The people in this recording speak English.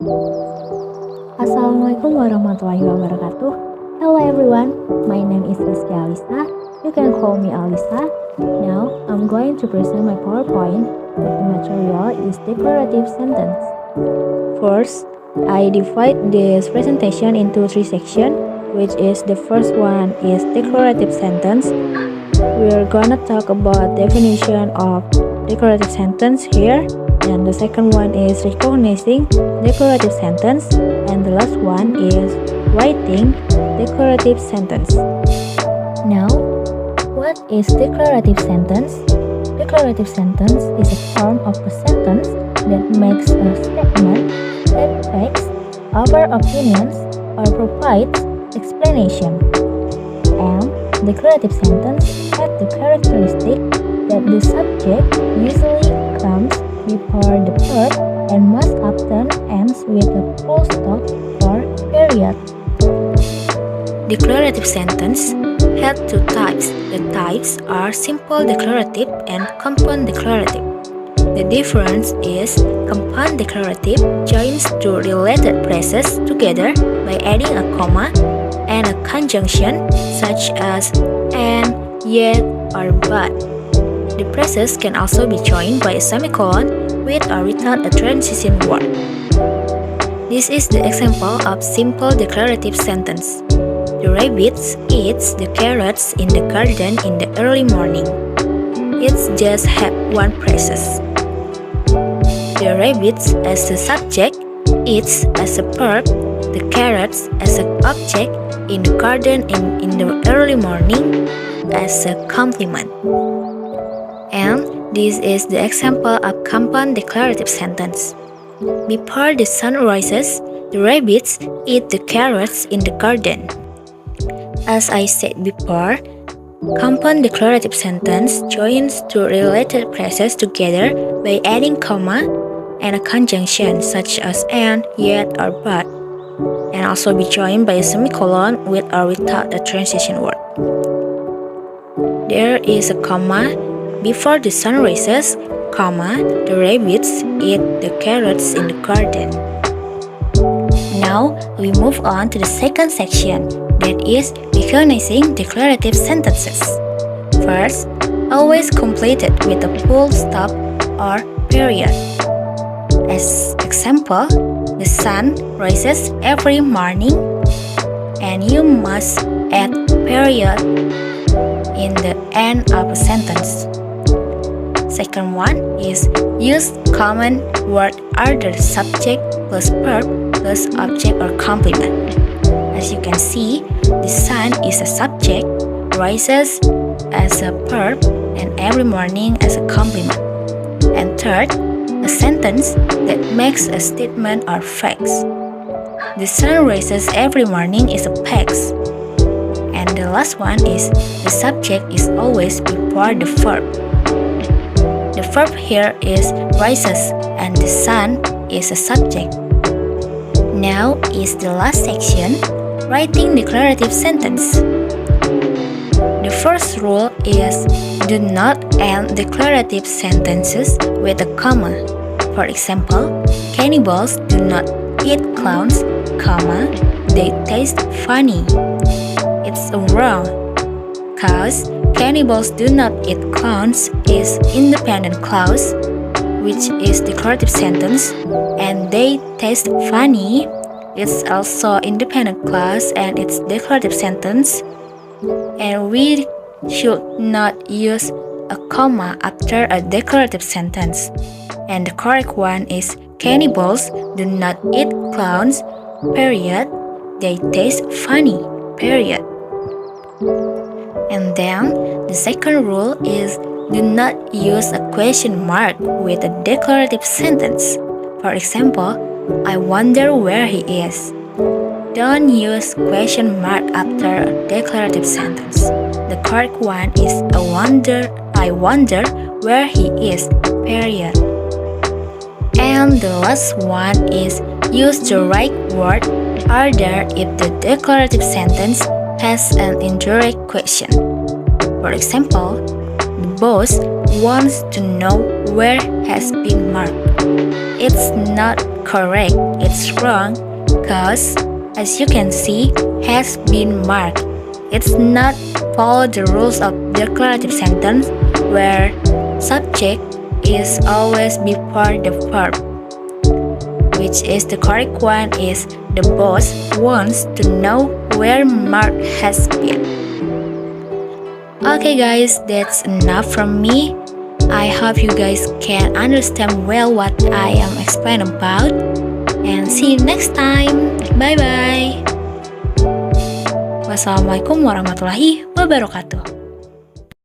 Assalamualaikum warahmatullahi wabarakatuh. Hello everyone, my name is Rizki Alysa. You can call me Alysa. Now, I'm going to present my PowerPoint. The material is declarative sentence. First, I divide this presentation into three sections, which is the first one is declarative sentence. We're gonna talk about definition of declarative sentence here. And the second one is recognizing declarative sentence, and the last one is writing declarative sentence. Now, what is declarative sentence? Declarative sentence is a form of a sentence that makes a statement that backs our opinions or provides explanation. And declarative sentence have the characteristic that the subject usually comes before the verb and most often ends with a full stop or period. Declarative sentence have two types. The types are simple declarative and compound declarative. The difference is compound declarative joins two related phrases together by adding a comma and a conjunction such as and, yet, or but. The phrases can also be joined by a semicolon with or without a transition word. This is the example of simple declarative sentence. The rabbit eats the carrots in the garden in the early morning. It's just have one process. The rabbit as a subject, eats as a verb, the carrots as an object in the garden in the early morning as a complement. And this is the example of compound declarative sentence. Before the sun rises, the rabbits eat the carrots in the garden. As I said before, compound declarative sentence joins two related phrases together by adding comma and a conjunction such as and, yet, or but, and also be joined by a semicolon with or without a transition word. There is a comma before the sun rises, comma, the rabbits eat the carrots in the garden. Now, we move on to the second section, that is recognizing declarative sentences. First, always completed with a full stop or period. As example, the sun rises every morning, and you must add period in the end of a sentence. Second one is use common word order subject plus verb plus object or complement. As you can see, the sun is a subject, rises as a verb, and every morning as a complement. And third, a sentence that makes a statement or facts. The sun rises every morning is a facts. And the last one is the subject is always before the verb. The verb here is rises and the sun is a subject. Now is the last section, writing declarative sentence. The first rule is do not end declarative sentences with a comma. For example, cannibals do not eat clowns, comma, they taste funny. It's wrong, cause cannibals do not eat clowns is independent clause, which is declarative sentence, and they taste funny, it's also independent clause and it's declarative sentence, and we should not use a comma after a declarative sentence. And the correct one is cannibals do not eat clowns, period, they taste funny, period. And then, the second rule is do not use a question mark with a declarative sentence. For example, I wonder where he is. Don't use question mark after a declarative sentence. The correct one is I wonder where he is, period. And the last one is use the right word order if the declarative sentence has an indirect question. For example, the boss wants to know where has been marked. It's not correct. It's wrong because, as you can see, has been marked. It's not follow the rules of declarative sentence where subject is always before the verb, which is the correct one is the boss wants to know where Mark has been. Okay guys, that's enough from me. I hope you guys can understand well what I am explaining about. And see you next time. Bye bye. Wassalamualaikum warahmatullahi wabarakatuh.